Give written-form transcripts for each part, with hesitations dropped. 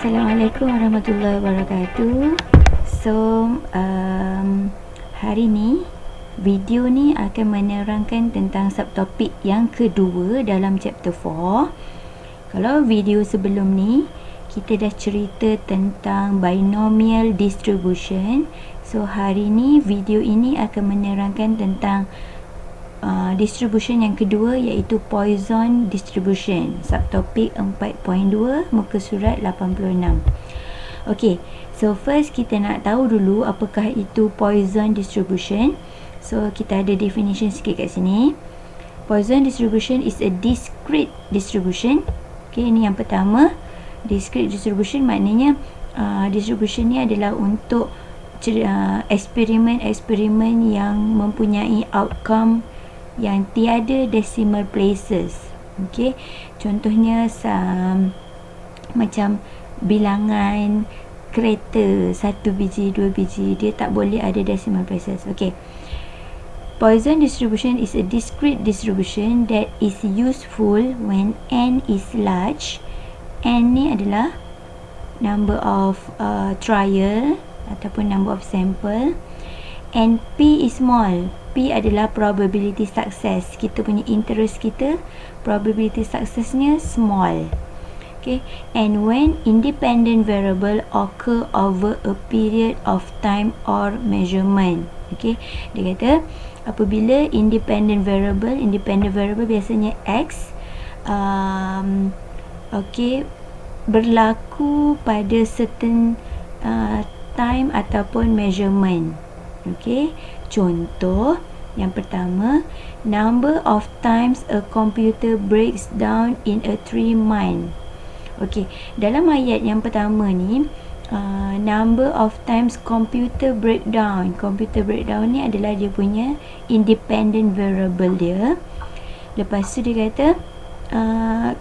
Assalamualaikum warahmatullahi wabarakatuh. Hari ni video ni akan menerangkan tentang subtopik yang kedua dalam chapter 4. Kalau video sebelum ni kita dah cerita tentang binomial distribution, so hari ni video ini akan menerangkan tentang distribution yang kedua, iaitu Poisson distribution, subtopik 4.2, muka surat 86. Okey, so first kita nak tahu dulu apakah itu Poisson distribution. So kita ada definition sikit kat sini. Poisson distribution is a discrete distribution. Okey, ini yang pertama. Discrete distribution maknanya distribution ni adalah untuk eksperimen-eksperimen yang mempunyai outcome yang tiada decimal places. Okey, contohnya macam bilangan kereta 1 biji, 2 biji, dia tak boleh ada decimal places. Okey, Poisson distribution is a discrete distribution that is useful when n is large. N ni adalah number of trial ataupun number of sample, and P is small. P adalah probability success. Kita punya interest kita, probability successnya small. Okay. And when independent variable occur over a period of time or measurement. Okay. Dia kata apabila independent variable biasanya X berlaku pada certain time ataupun measurement. Okey, contoh yang pertama, number of times a computer breaks down in a 3 month. Okey, dalam ayat yang pertama ni, number of times computer breakdown ni adalah dia punya independent variable dia. Lepas tu dia kata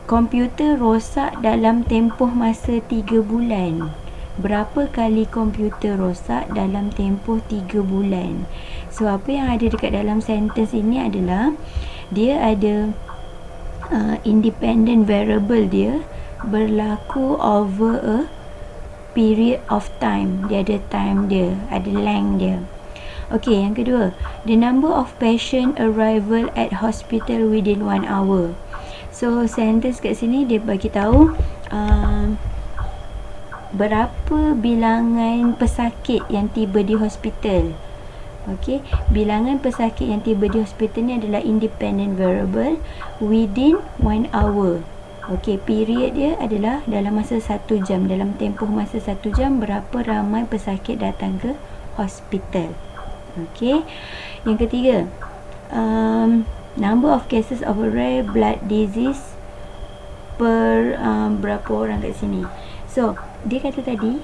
komputer rosak dalam tempoh masa 3 bulan. Berapa kali komputer rosak dalam tempoh 3 bulan. So apa yang ada dekat dalam sentence ini adalah dia ada independent variable dia berlaku over a period of time. Dia ada time dia, ada length dia. Okey, yang kedua, the number of patient arrival at hospital within 1 hour. So sentence kat sini dia bagi tahu berapa bilangan pesakit yang tiba di hospital. Okey, bilangan pesakit yang tiba di hospital ni adalah independent variable within 1 hour. Okey, period dia adalah dalam masa 1 jam. Dalam tempoh masa 1 jam, berapa ramai pesakit datang ke hospital. Okey, yang ketiga, number of cases of rare blood disease per berapa orang kat sini. So dia kata tadi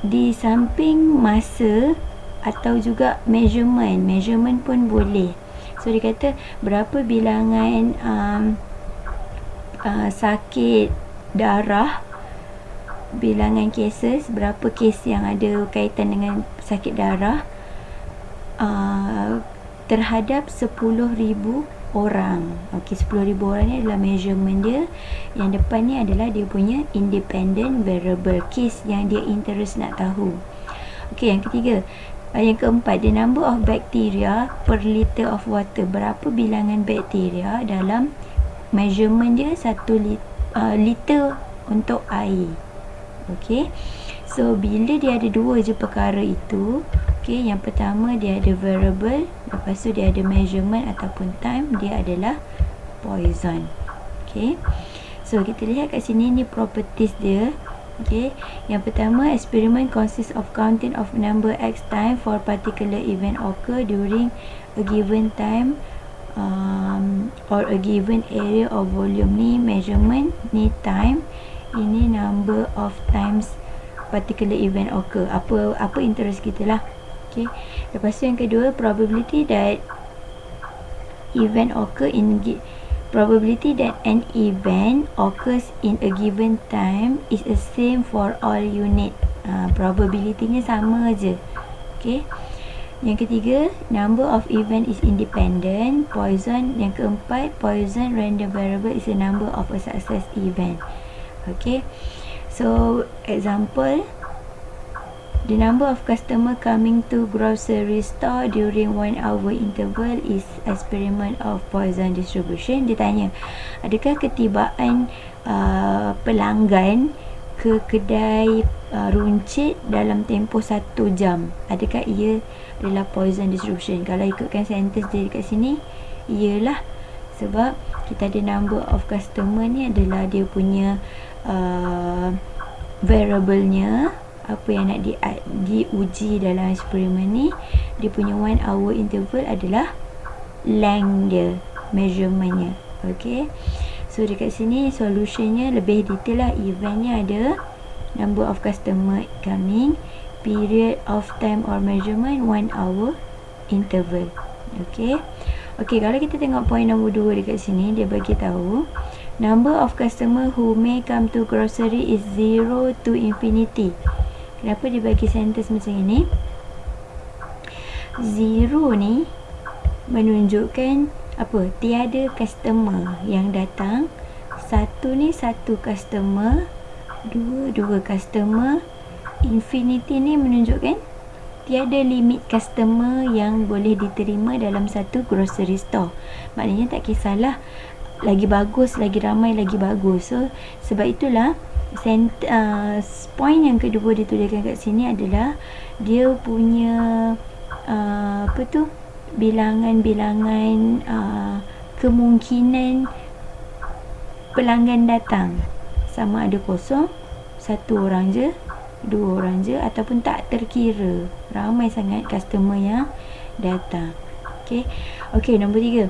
di samping masa atau juga measurement pun boleh. So dia kata berapa bilangan sakit darah, bilangan cases, berapa kes yang ada kaitan dengan sakit darah terhadap 10,000 orang. Okey, 10,000 orang ni adalah measurement dia. Yang depan ni adalah dia punya independent variable, case yang dia interest nak tahu. Okey, yang ketiga. Yang keempat, the number of bacteria per liter of water. Berapa bilangan bakteria dalam measurement dia 1 liter untuk air. Okey, so bila dia ada dua je perkara itu, okey, yang pertama dia ada variable, lepas tu dia ada measurement ataupun time, dia adalah Poisson. Okey, so kita lihat kat sini ni properties dia. Okey, yang pertama, experiment consists of counting of number x time for particular event occur during a given time or a given area of volume. Ni measurement, ni time, ini number of times particular event occur. Apa interest kita lah. Okay. Lepas tu yang kedua, probability that an event occurs in a given time is the same for all unit. Probability nya sama aje. Okay. Yang ketiga, number of event is independent. Poisson. Yang keempat, Poisson random variable is the number of a success event. Okay. So example, the number of customer coming to grocery store during 1 hour interval is experiment of Poisson distribution. Dia tanya, adakah ketibaan pelanggan ke kedai runcit dalam tempoh 1 jam? Adakah ia adalah Poisson distribution? Kalau ikutkan sentence dia dekat sini, iyalah. Sebab kita ada number of customer ni adalah dia punya variable-nya, apa yang nak diuji dalam eksperimen ni. Dia punya 1 hour interval adalah length dia, measurementnya. Okay, so dekat sini solutionnya lebih detail lah. Eventnya ada number of customer coming, period of time or measurement 1 hour interval. Okay, kalau kita tengok point nombor 2 dekat sini, dia bagi tahu number of customer who may come to grocery is 0 to infinity. Kenapa dia bagi sentence macam ini? 0 ni menunjukkan apa? Tiada customer yang datang. 1 ni 1 customer, 2 customer. Infinity ni menunjukkan tiada limit customer yang boleh diterima dalam satu grocery store. Maknanya tak kisahlah, lagi bagus, lagi ramai, lagi bagus. So sebab itulah point yang kedua dituliskan kat sini adalah dia punya bilangan-bilangan kemungkinan pelanggan datang, sama ada kosong, 1 orang je, 2 orang je, ataupun tak terkira, ramai sangat customer yang datang. Okay, nombor 3,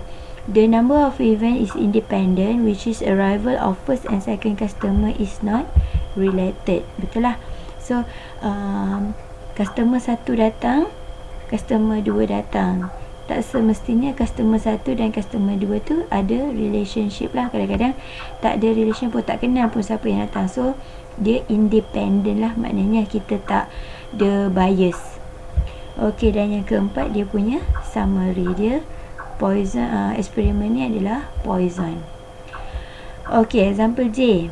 the number of event is independent, which is arrival of first and second customer is not related. Betul lah. So customer 1 datang, customer 2 datang. Tak semestinya customer 1 dan customer 2 tu ada relationship lah. Kadang-kadang tak ada relation pun, tak kenal pun siapa yang datang. So dia independent lah, maknanya kita tak ada bias. Okay, dan yang keempat, dia punya summary dia. Poisson, eksperimen ni adalah Poisson. Okay, example J.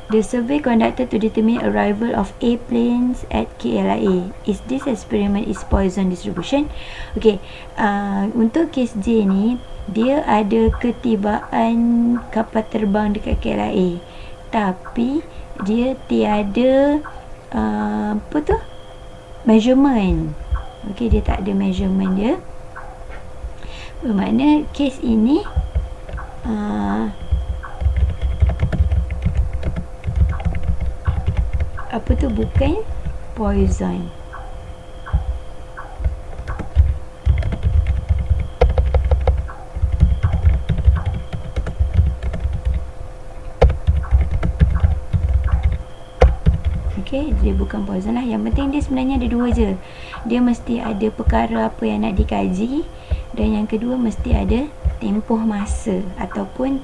The survey conducted to determine arrival of airplanes at KLIA. Is this experiment is Poisson distribution? Okay, untuk kes J ni, dia ada ketibaan kapal terbang dekat KLIA, tapi dia tiada measurement. Okay, dia tak ada measurement dia. Bermakna kes ini bukan Poisson. Okay, dia bukan Poisson lah. Yang penting dia sebenarnya ada 2 je. Dia mesti ada perkara apa yang nak dikaji, dan yang kedua mesti ada tempoh masa ataupun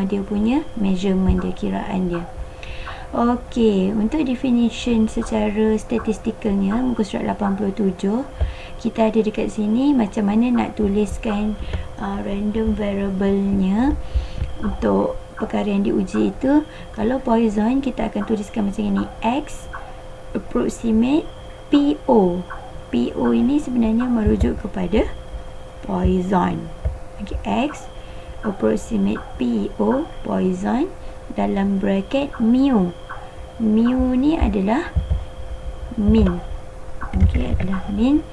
dia punya measurement dia, kiraan dia. Okey, untuk definition secara statistikalnya muka surat 87, kita ada dekat sini macam mana nak tuliskan random variable-nya untuk perkara yang diuji itu. Kalau Poisson, kita akan tuliskan macam ini, X approximate PO. PO ini sebenarnya merujuk kepada Poisson. Okay, X approximate PO Poisson dalam bracket mu. Mu ni adalah mean. Okay, adalah mean.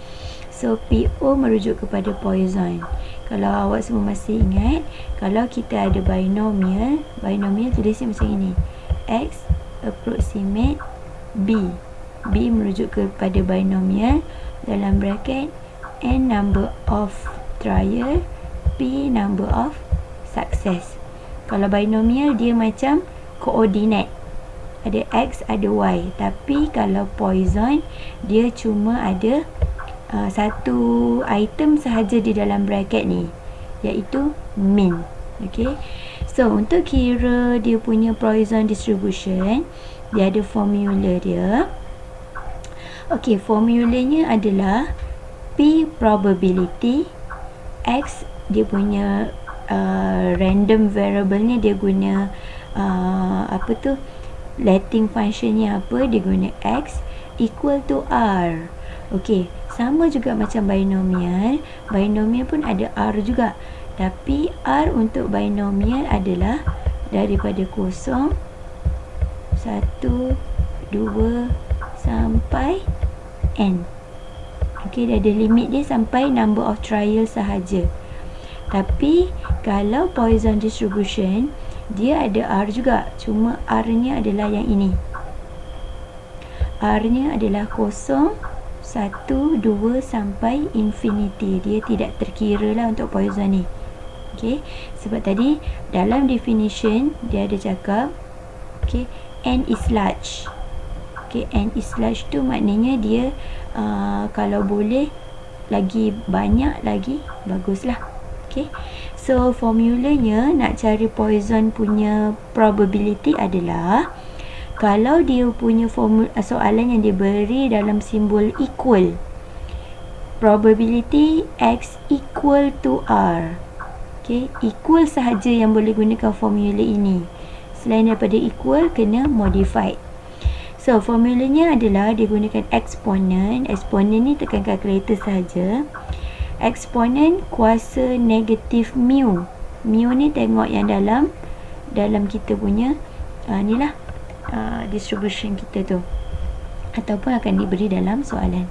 So PO merujuk kepada Poisson. Kalau awak semua masih ingat, kalau kita ada binomial tulisnya macam ini, X approximate B. B merujuk kepada binomial dalam bracket N number of trial, P number of success. Kalau binomial dia macam koordinat, ada X ada Y. Tapi kalau Poisson, dia cuma ada satu item sahaja di dalam bracket ni, iaitu mean. Okay, so untuk kira dia punya Poisson distribution, dia ada formula dia. Okay, formulanya adalah P probability, X dia punya random variable ni dia guna letting functionnya apa, dia guna x equal to r. Okey, sama juga macam binomial. Binomial pun ada r juga, tapi r untuk binomial adalah daripada 0, 1, 2 sampai n. Okey, dia ada limit dia sampai number of trial sahaja. Tapi kalau Poisson distribution, dia ada R juga, cuma R-nya adalah yang ini. R-nya adalah 0, 1, 2 sampai infinity. Dia tidak terkira lah untuk Poisson ni. Okay, sebab tadi dalam definition dia ada cakap, okay, n is large. Okay, n is large tu maknanya dia kalau boleh lagi banyak lagi baguslah. Okay, so formulanya nak cari Poisson punya probability adalah kalau dia punya soalan yang diberi dalam simbol equal, probability x equal to r. Okay, equal sahaja yang boleh gunakan formula ini. Selain daripada equal, kena modified. So formulanya adalah dia gunakan exponent. Exponent ni tekan kalkulator sahaja. Eksponen kuasa negatif mu. Mu ni tengok yang dalam kita punya distribution kita tu, ataupun akan diberi dalam soalan.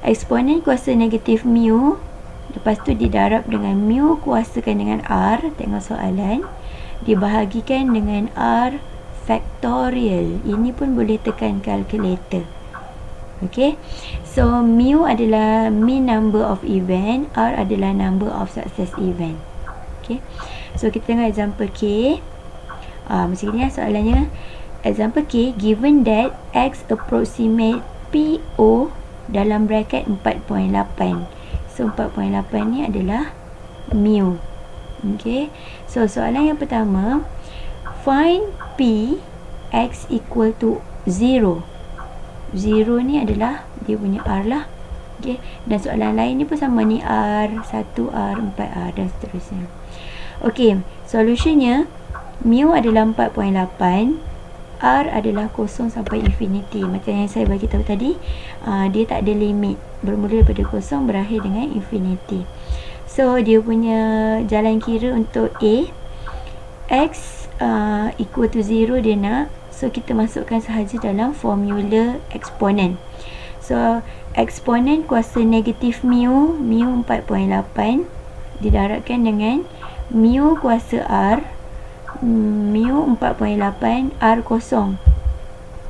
Eksponen kuasa negatif mu, lepas tu didarab dengan mu kuasakan dengan r, tengok soalan, dibahagikan dengan r factorial. Ini pun boleh tekan kalkulator. Okay, so mu adalah mean number of event, r adalah number of success event. Okay, so kita tengok example K. Macam ni lah soalannya. Example K, given that x approximate PO dalam bracket 4.8. So 4.8 ni adalah mu. Okay, so soalan yang pertama, find P x equal to 0. 0 ni adalah dia punya R lah. Okay, dan soalan lain ni pun sama ni, R1, R4, R dan seterusnya. Okay, solusinya mu adalah 4.8, R adalah 0 sampai infinity. Macam yang saya bagi tahu tadi, dia tak ada limit, bermula daripada 0 berakhir dengan infinity. So dia punya jalan kira untuk A, x equal to 0 dia nak. So kita masukkan sahaja dalam formula eksponen. So eksponen kuasa negatif mu 4.8 didarabkan dengan mu kuasa r, mu 4.8, r kosong.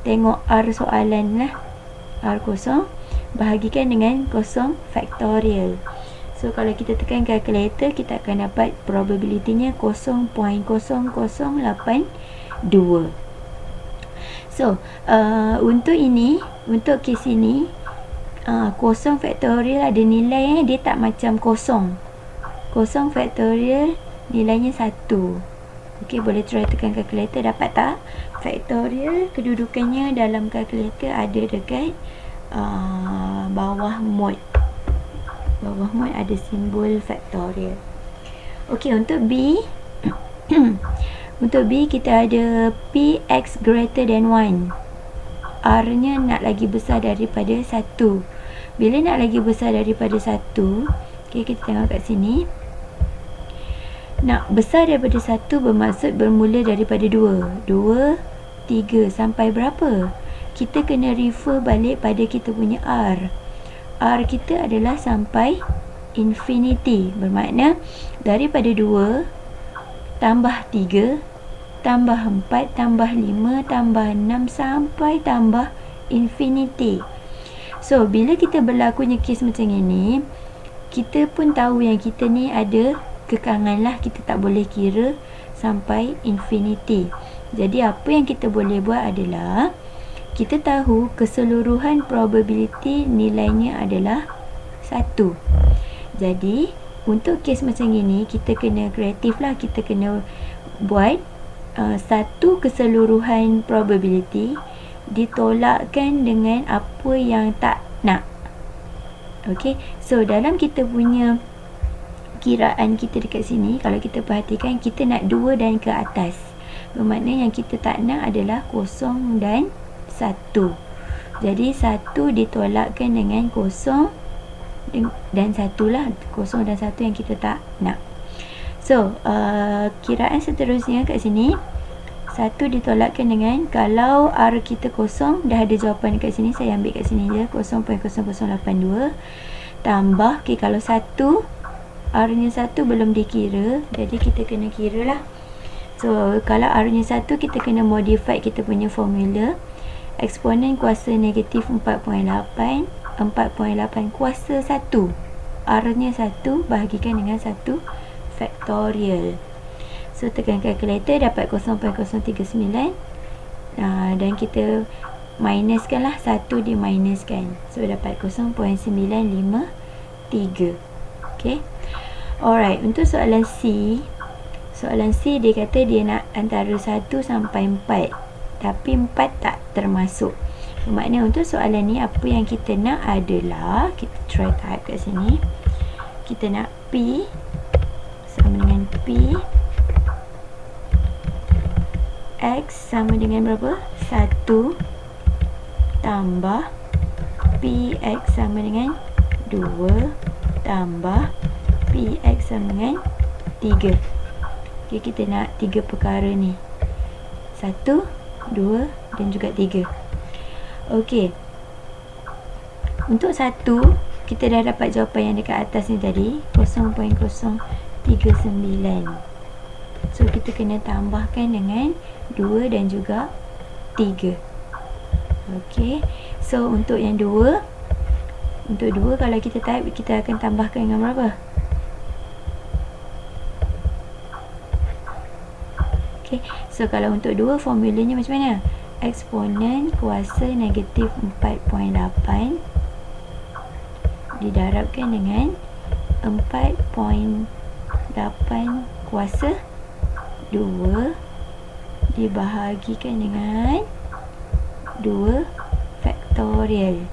Tengok r soalan lah, r kosong bahagikan dengan 0 factorial. So kalau kita tekan kalkulator, kita akan dapat probability-nya 0.0082. So untuk kes ini, 0 factorial ada nilai dia tak macam 0 factorial nilainya 1. Okey, boleh try tekan kalkulator, dapat tak? Factorial kedudukannya dalam kalkulator ada dekat bawah mode. Bawah mode ada simbol factorial. Okey, untuk B untuk B kita ada Px greater than 1. R nya nak lagi besar daripada 1. Bila nak lagi besar daripada 1, okay, kita tengok kat sini. Nak besar daripada 1 bermaksud bermula daripada 2, 3 sampai berapa? Kita kena refer balik pada kita punya R. R kita adalah sampai infinity. Bermakna daripada 2 tambah 3 tambah 4 tambah 5 tambah 6 sampai tambah infinity. So bila kita berlakunya kes macam ini, kita pun tahu yang kita ni ada kekangan lah, kita tak boleh kira sampai infinity. Jadi apa yang kita boleh buat adalah kita tahu keseluruhan probability nilainya adalah 1. Jadi untuk kes macam ini, kita kena kreatif lah. Kita kena buat satu keseluruhan probability ditolakkan dengan apa yang tak nak. Okay, so dalam kita punya kiraan kita dekat sini, kalau kita perhatikan, kita nak 2 dan ke atas. Bermakna yang kita tak nak adalah 0 dan 1. Jadi 1 ditolakkan dengan 0 dan 1 lah. 0 dan 1 yang kita tak nak. So, kiraan seterusnya kat sini, 1 ditolakkan dengan, kalau R kita 0, dah ada jawapan kat sini, saya ambil kat sini je, 0.0082 tambah, kalau 1 R nya 1 belum dikira, jadi kita kena kira lah. So, kalau R nya 1, kita kena modify kita punya formula. Eksponen kuasa negatif 4.8 kuasa 1, R nya 1 bahagikan dengan 1 faktorial. So, tekan kalkulator, dapat 0.039, dan kita minuskan lah, 1 diminuskan, so dapat 0.953. Okay. Alright, untuk soalan C dia kata dia nak antara 1 sampai 4, tapi 4 tak termasuk. Bermakna untuk soalan ni, apa yang kita nak adalah, kita try type kat sini, kita nak P sama dengan P X sama dengan berapa? 1 tambah Px sama dengan 2 tambah Px sama dengan 3. Okay, kita nak 3 perkara ni, 1, 2 dan juga 3. Okey, untuk 1 kita dah dapat jawapan yang dekat atas ni tadi, 0.039. So, kita kena tambahkan dengan 2 dan juga 3. Okey, so untuk yang 2, kalau kita type, kita akan tambahkan dengan berapa? Okey, so kalau untuk 2, formulanya macam mana? Eksponen kuasa negatif 4.8 didarabkan dengan 4.8 kuasa 2 dibahagikan dengan 2 faktorial.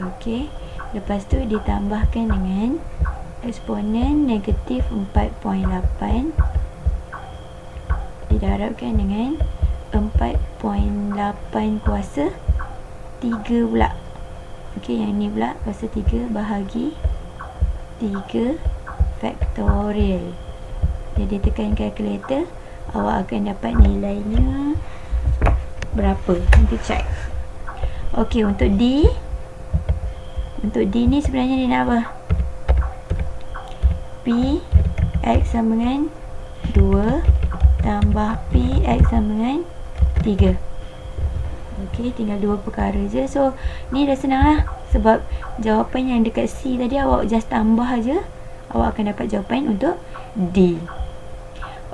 Okey, lepas tu ditambahkan dengan eksponen negatif 4.8 didarabkan dengan 4.8 kuasa 3 pula. Okey, yang ni pula kuasa 3 bahagi 3 faktorial. Jadi tekan kalkulator, awak akan dapat nilainya berapa? Nanti check. Okey, untuk D ni sebenarnya dia nak apa? P X sama dengan 2 tambah P X sama dengan 3. Okey, tinggal 2 perkara je. So, ni dah senang lah, sebab jawapan yang dekat C tadi awak just tambah aja, awak akan dapat jawapan untuk D.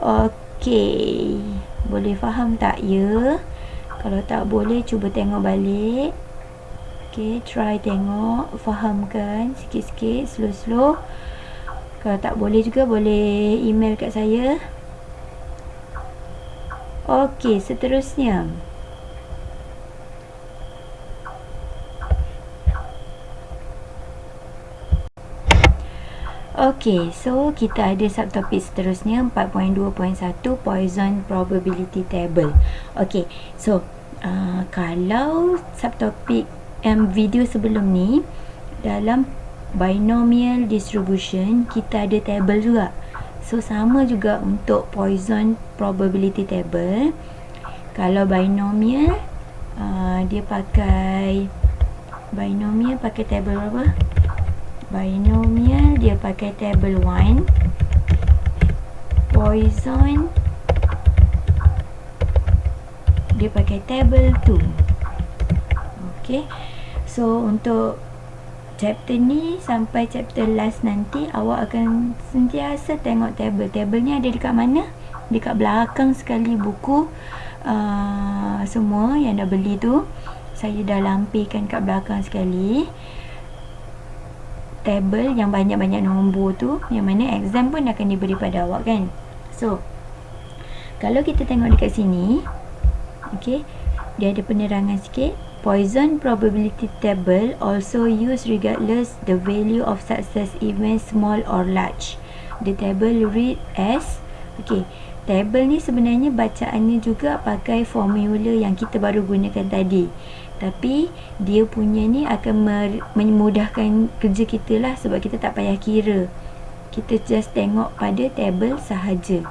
Okey, boleh faham tak ya? Kalau tak boleh, cuba tengok balik. Okey, try tengok, fahamkan sikit-sikit, slow-slow. Kalau tak boleh juga, boleh email kat saya. Okey, seterusnya. Okey, so kita ada subtopik seterusnya 4.2.1 Poisson Probability Table. Okey, so kalau subtopik video sebelum ni, dalam binomial distribution kita ada table juga. So sama juga untuk Poisson Probability Table. Kalau binomial, dia pakai table berapa? Binomial dia pakai table 1. Poisson dia pakai table 2. Okey, so untuk chapter ni sampai chapter last nanti, awak akan sentiasa tengok table. Table ni ada dekat mana? Dekat belakang sekali buku. Semua yang dah beli tu, saya dah lampirkan kat belakang sekali table yang banyak-banyak nombor tu, yang mana exam pun akan diberi pada awak kan. So, kalau kita tengok dekat sini, okey, dia ada penerangan sikit. Poisson probability table also used regardless the value of success event small or large. The table read as, okey, Table ni sebenarnya bacaannya juga pakai formula yang kita baru gunakan tadi. Tapi dia punya ni akan memudahkan kerja kita lah, sebab kita tak payah kira. Kita just tengok pada table sahaja.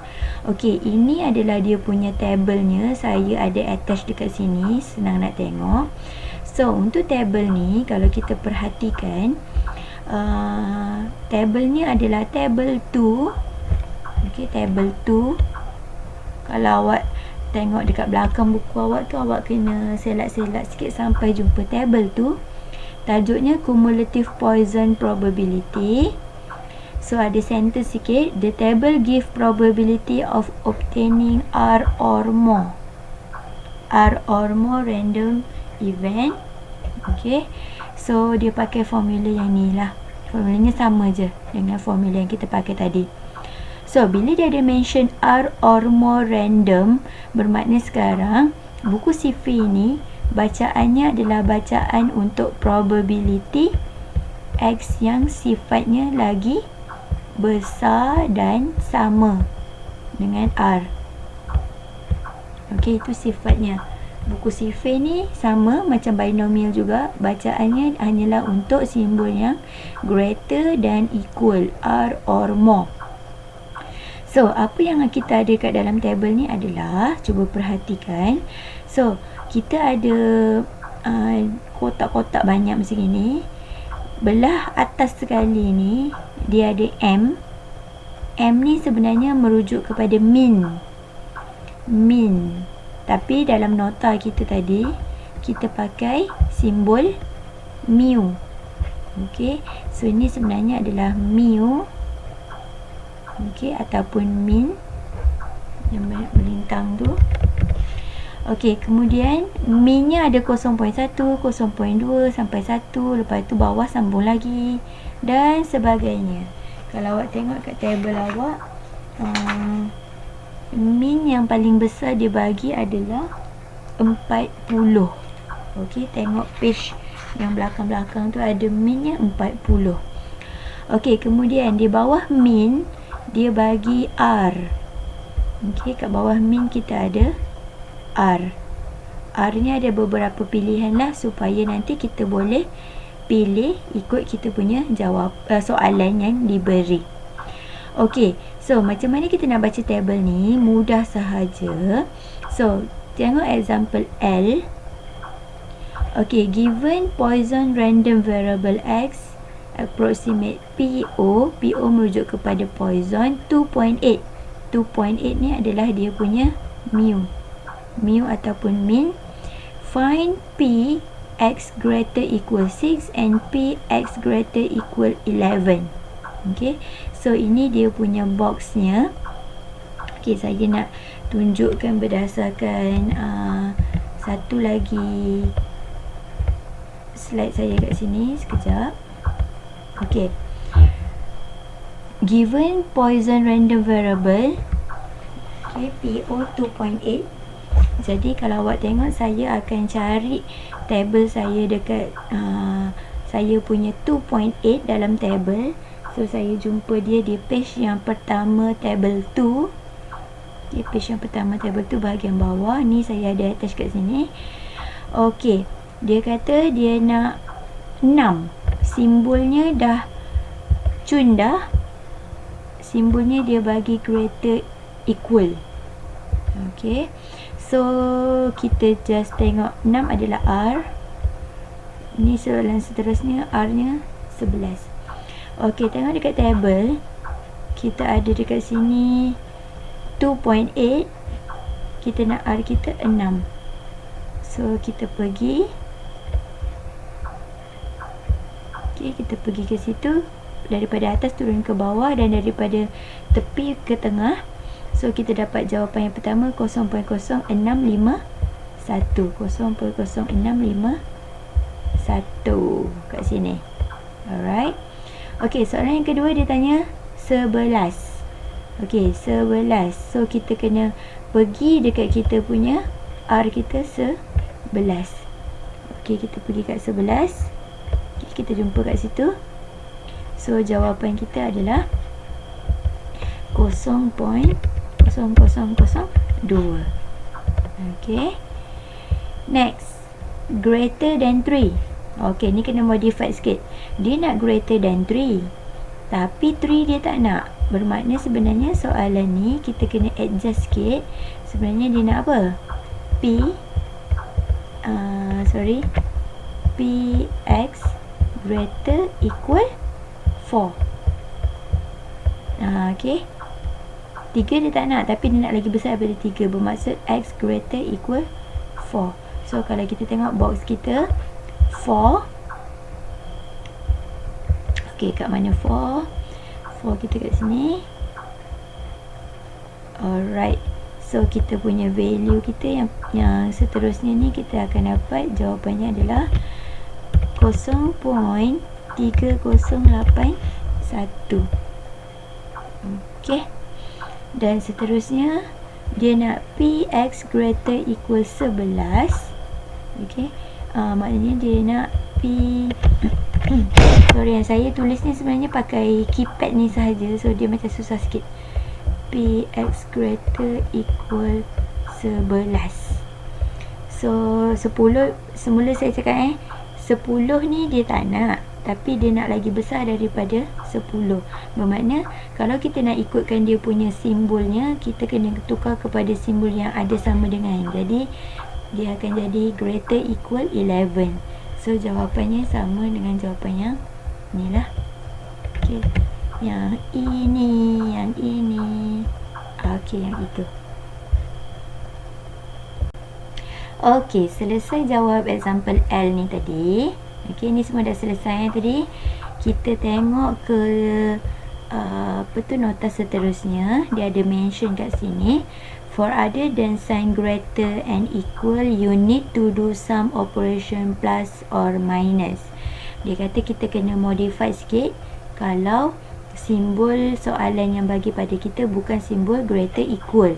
Okey, ini adalah dia punya tablenya. Saya ada attach dekat sini, senang nak tengok. So, untuk table ni, kalau kita perhatikan, tablenya adalah table 2. Okey, table 2. Kalau awak tengok dekat belakang buku awak tu, awak kena selat-selat sikit sampai jumpa table tu. Tajuknya Cumulative Poisson Probability. So ada sentence sikit. The table give probability of obtaining R or more random event. Okay, so dia pakai formula yang ni lah. Formulanya sama je dengan formula yang kita pakai tadi. So, bila dia ada mention R or more random, bermakna sekarang buku Sifi ni bacaannya adalah bacaan untuk probability X yang sifatnya lagi besar dan sama dengan R. Okey, itu sifatnya. Buku Sifi ni sama macam binomial juga, bacaannya hanyalah untuk simbol yang greater dan equal, R or more. So, apa yang kita ada kat dalam table ni adalah, cuba perhatikan. So, kita ada kotak-kotak banyak macam ni. Belah atas sekali ni, dia ada M. M ni sebenarnya merujuk kepada min. Tapi dalam nota kita tadi, kita pakai simbol mu. Okay, so ini sebenarnya adalah mu. Okey, ataupun min yang melintang tu. Okey, kemudian minnya ada 0.1, 0.2 sampai 1, lepas tu bawah sambung lagi dan sebagainya. Kalau awak tengok kat table awak, min yang paling besar dia bagi adalah 40. Okey, tengok page yang belakang-belakang tu ada minnya 40. Okey, kemudian di bawah min dia bagi R. Okey, kat bawah min kita ada R. R ni ada beberapa pilihan lah, supaya nanti kita boleh pilih ikut kita punya jawab soalan yang diberi. Okey, so macam mana kita nak baca table ni? Mudah sahaja. So, tengok example L. Okey, given Poisson random variable X approximate PO merujuk kepada Poisson 2.8. 2.8 ni adalah dia punya mu ataupun min. Find P X greater equal 6 and P X greater equal 11. Okay, so ini dia punya boxnya. Okay, saya nak tunjukkan berdasarkan satu lagi slide saya kat sini sekejap. Okay, given Poisson random variable, okay, PO 2.8. Jadi kalau awak tengok, saya akan cari table saya dekat saya punya 2.8 dalam table. So saya jumpa dia di page yang pertama table 2. Okay, page yang pertama table 2 bahagian bawah. Ni saya ada attach kat sini. Okay, dia kata dia nak 6. Simbolnya dah cun dah. Simbolnya dia bagi greater equal. Okay, so kita just tengok 6 adalah R. Ni soalan seterusnya, R nya 11. Okay, tengok dekat table, kita ada dekat sini 2.8. Kita nak R kita 6. So kita pergi, okay, kita pergi ke situ, daripada atas turun ke bawah dan daripada tepi ke tengah. So kita dapat jawapan yang pertama 0.0651. 0.0651 kat sini. Alright. Okay, soalan yang kedua dia tanya 11. Okay, 11. So kita kena pergi dekat kita punya R kita 11. Okay, kita pergi kat 11. Okay, kita jumpa kat situ. So jawapan kita adalah 0.0651. 0,0002. Okay. Next, greater than 3. Okay, ni kena modify sikit. Dia nak greater than 3, tapi 3 dia tak nak. Bermakna sebenarnya soalan ni kita kena adjust sikit. Sebenarnya dia nak apa? Px greater equal 4. Okay. 3 dia tak nak, tapi dia nak lagi besar daripada 3. Bermaksud x greater equal 4. So kalau kita tengok box kita 4. Okay, kat mana 4? 4 kita kat sini. Alright. So kita punya value kita yang seterusnya ni, kita akan dapat jawapannya adalah 0.3081. Okay. Dan seterusnya dia nak px greater equal 11. Okay. Maknanya dia nak sorry, yang saya tulis ni sebenarnya pakai keypad ni sahaja, so dia macam susah sikit. Px greater equal 11. So 10, semula saya cakap 10 ni dia tak nak, tapi dia nak lagi besar daripada 10. Bermakna kalau kita nak ikutkan dia punya simbolnya, kita kena tukar kepada simbol yang ada sama dengan. Jadi dia akan jadi greater equal 11. So jawapannya sama dengan jawapan yang ni lah. Okay. Yang ini. Okay, yang itu. Okay, selesai jawab example L ni tadi. Okay, ni semua dah selesai tadi. Kita tengok ke nota seterusnya. Dia ada mention kat sini. For other than sign greater and equal, you need to do some operation plus or minus. Dia kata kita kena modify sikit kalau simbol soalan yang bagi pada kita bukan simbol greater equal.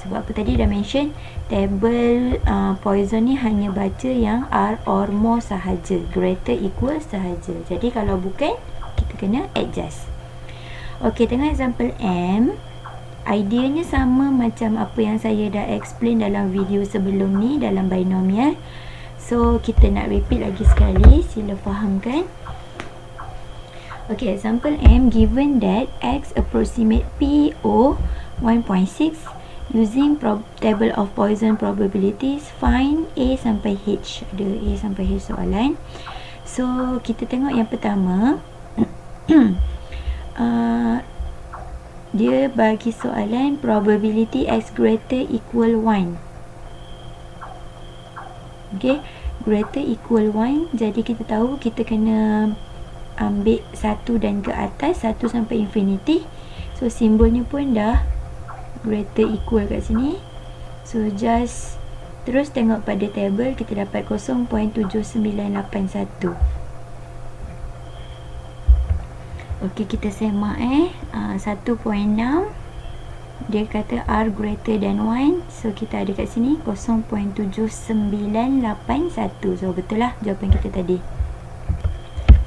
Sebab apa tadi dah mention, table Poisson ni hanya baca yang R or more sahaja, greater equal sahaja. Jadi kalau bukan, kita kena adjust. Ok, tengok example M. Ideanya sama macam apa yang saya dah explain dalam video sebelum ni dalam binomial. So kita nak repeat lagi sekali, sila fahamkan. Okay, example M, given that X approximate PO 1.6 using table of Poisson probabilities, find A sampai H. Ada A sampai H soalan. So kita tengok yang pertama. Dia bagi soalan probability X greater equal 1. Okay, greater equal 1. Jadi kita tahu kita kena ambil 1 dan ke atas, 1 sampai infinity. So simbolnya pun dah greater equal kat sini. So just terus tengok pada table, kita dapat 0.7981. Okey, kita semak 1.6. Dia kata R greater than 1. So kita ada kat sini 0.7981. So betul lah jawapan kita tadi.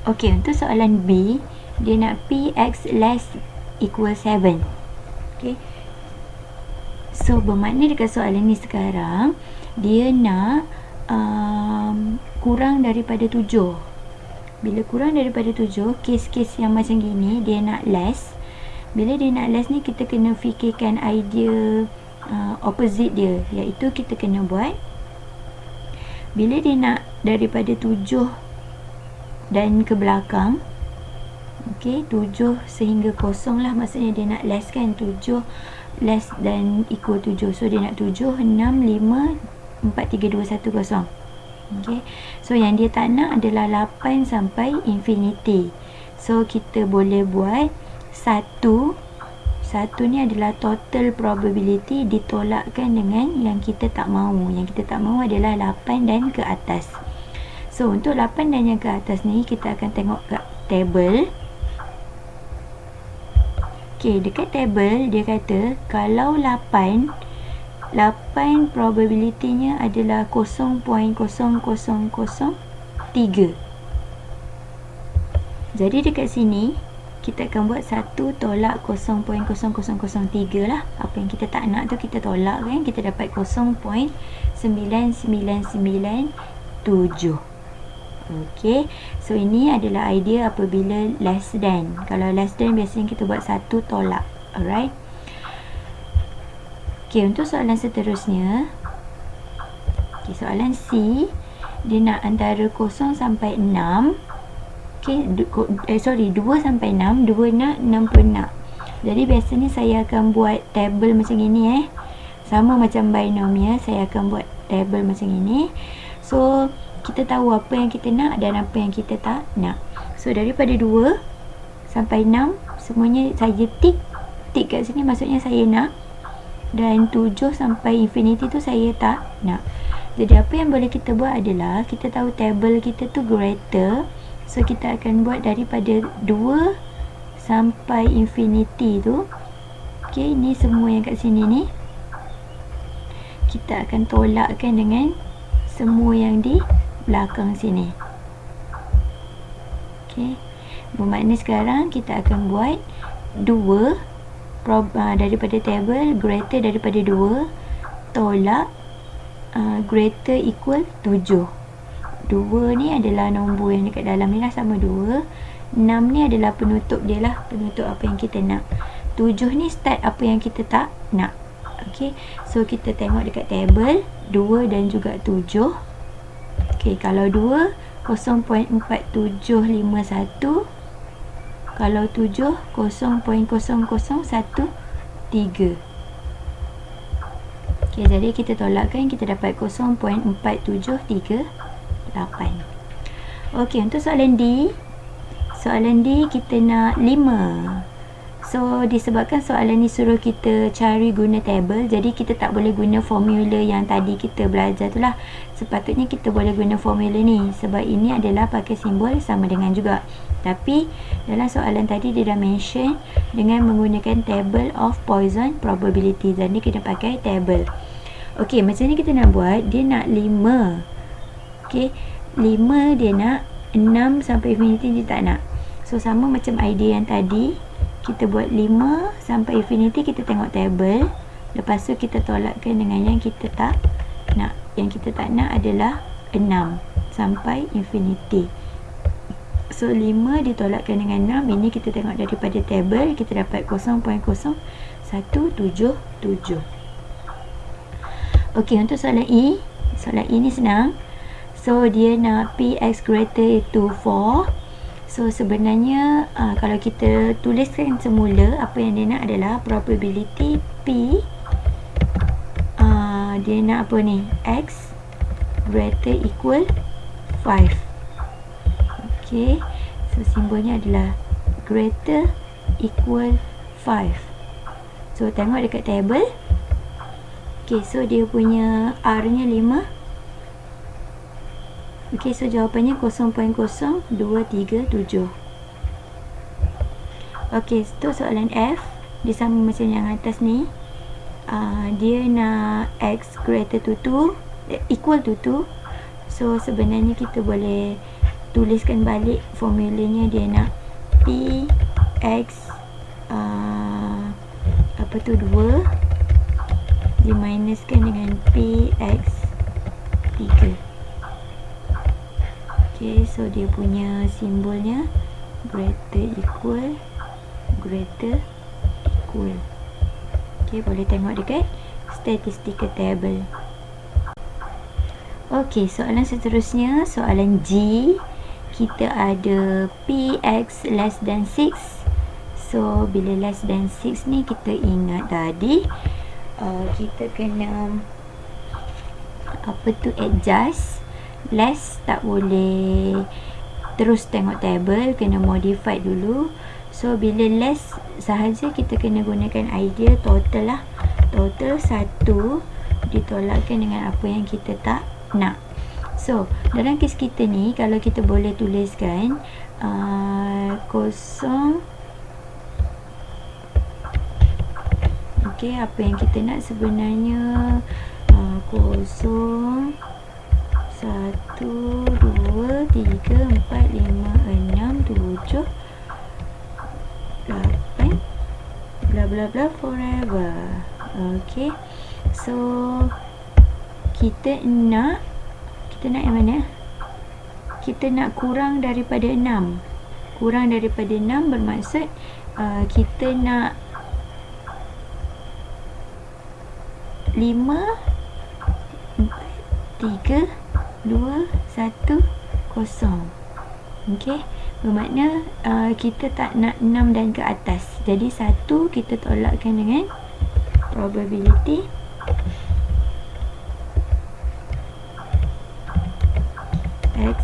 Okey, untuk soalan B, dia nak Px less equal 7. Okey. So bermakna dekat soalan ni sekarang dia nak kurang daripada 7. Bila kurang daripada 7, kes-kes yang macam gini dia nak less. Bila dia nak less ni, kita kena fikirkan idea opposite dia, iaitu kita kena buat bila dia nak daripada 7 dan ke belakang. Okey, 7 sehingga kosong lah, maksudnya dia nak less kan, 7 less dan equal 7. So dia nak 7, 6, 5, 4, 3, 2, 1, kosong. Okay. So yang dia tak nak adalah 8 sampai infinity. So kita boleh buat 1 ni adalah total probability ditolakkan dengan yang kita tak mahu. Yang kita tak mahu adalah 8 dan ke atas. So untuk 8 dan yang ke atas ni, kita akan tengok kat table. Okay, dekat table dia kata kalau 8 probability-nya adalah 0.0003. Jadi dekat sini kita akan buat 1 tolak 0.0003 lah. Apa yang kita tak nak tu kita tolak kan, kita dapat 0.9997. Okey, so ini adalah idea apabila less than. Kalau less than biasanya kita buat 1 tolak. Alright. Okey, untuk soalan seterusnya, okey, soalan C, dia nak antara 0 sampai 6. Okey, 2 sampai 6, 2 nak, 6 pun nak. Jadi biasanya saya akan buat table macam ini sama macam binomial, saya akan buat table macam ini. So kita tahu apa yang kita nak dan apa yang kita tak nak. So daripada 2 sampai 6 semuanya saya tik kat sini, maksudnya saya nak. Dan 7 sampai infinity tu saya tak nak. Jadi apa yang boleh kita buat adalah, kita tahu table kita tu greater, so kita akan buat daripada 2 sampai infinity tu. Okey, ni semua yang kat sini ni kita akan tolakkan dengan semua yang di belakang sini. Okey, bermakna sekarang kita akan buat 2 daripada table greater daripada 2 tolak greater equal 7. 2 ni adalah nombor yang dekat dalam ni lah, sama 2. 6 ni adalah penutup dia lah, penutup apa yang kita nak. 7 ni start apa yang kita tak nak. Okey, so kita tengok dekat table 2 dan juga 7. Okey, kalau 2 0.4751, kalau 7 0.00013. Okey, jadi kita tolakkan, kita dapat 0.4738. Okey, untuk soalan D. Soalan D kita nak 5. So disebabkan soalan ni suruh kita cari guna table, jadi kita tak boleh guna formula yang tadi kita belajar tu lah. Sepatutnya kita boleh guna formula ni, sebab ini adalah pakai simbol sama dengan juga. Tapi dalam soalan tadi dia dah mention dengan menggunakan table of Poisson probability, jadi kita pakai table. Okey, macam ni kita nak buat. Dia nak 5. Okey, 5 dia nak, 6 sampai infinity dia tak nak. So sama macam idea yang tadi, kita buat 5 sampai infinity, kita tengok table. Lepas tu kita tolakkan dengan yang kita tak nak. Yang kita tak nak adalah 6 sampai infinity. So 5 ditolakkan dengan 6. Ini kita tengok daripada table, kita dapat 0.0177. Okey, untuk soalan E. Soalan E ni senang. So dia nak Px greater to 4. So sebenarnya kalau kita tuliskan semula, apa yang dia nak adalah probability P. Dia nak apa ni? X greater equal 5. Okay, so simbolnya adalah greater equal 5. So tengok dekat table. Okay, so dia punya R nya 5. Okay, so jawapannya 0.0237. Okay, so soalan F. Dia sama macam yang atas ni. Dia nak X greater to 2, equal to 2. So sebenarnya kita boleh tuliskan balik formulanya. Dia nak P X apa tu 2 diminuskan dengan P X 3. Okay, so dia punya simbolnya greater equal. Okay, boleh tengok dekat statistical table. Okay, soalan seterusnya, soalan G. Kita ada Px less than 6. So bila less than 6 ni, kita ingat tadi kita kena apa tu, adjust. Less tak boleh terus tengok table, kena modify dulu. So bila less sahaja, kita kena gunakan idea total lah. Total 1 ditolakkan dengan apa yang kita tak nak. So dalam kes kita ni, kalau kita boleh tuliskan kosong. Okay, apa yang kita nak sebenarnya 0 1 2 3 4 5 6 7 8 bla bla bla forever. Okay, so kita nak yang mana? Kita nak kurang daripada 6. Kurang daripada 6 bermaksud kita nak 5 4 3 2 1 0. Okey, bermakna kita tak nak 6 dan ke atas. Jadi 1 kita tolakkan dengan probability X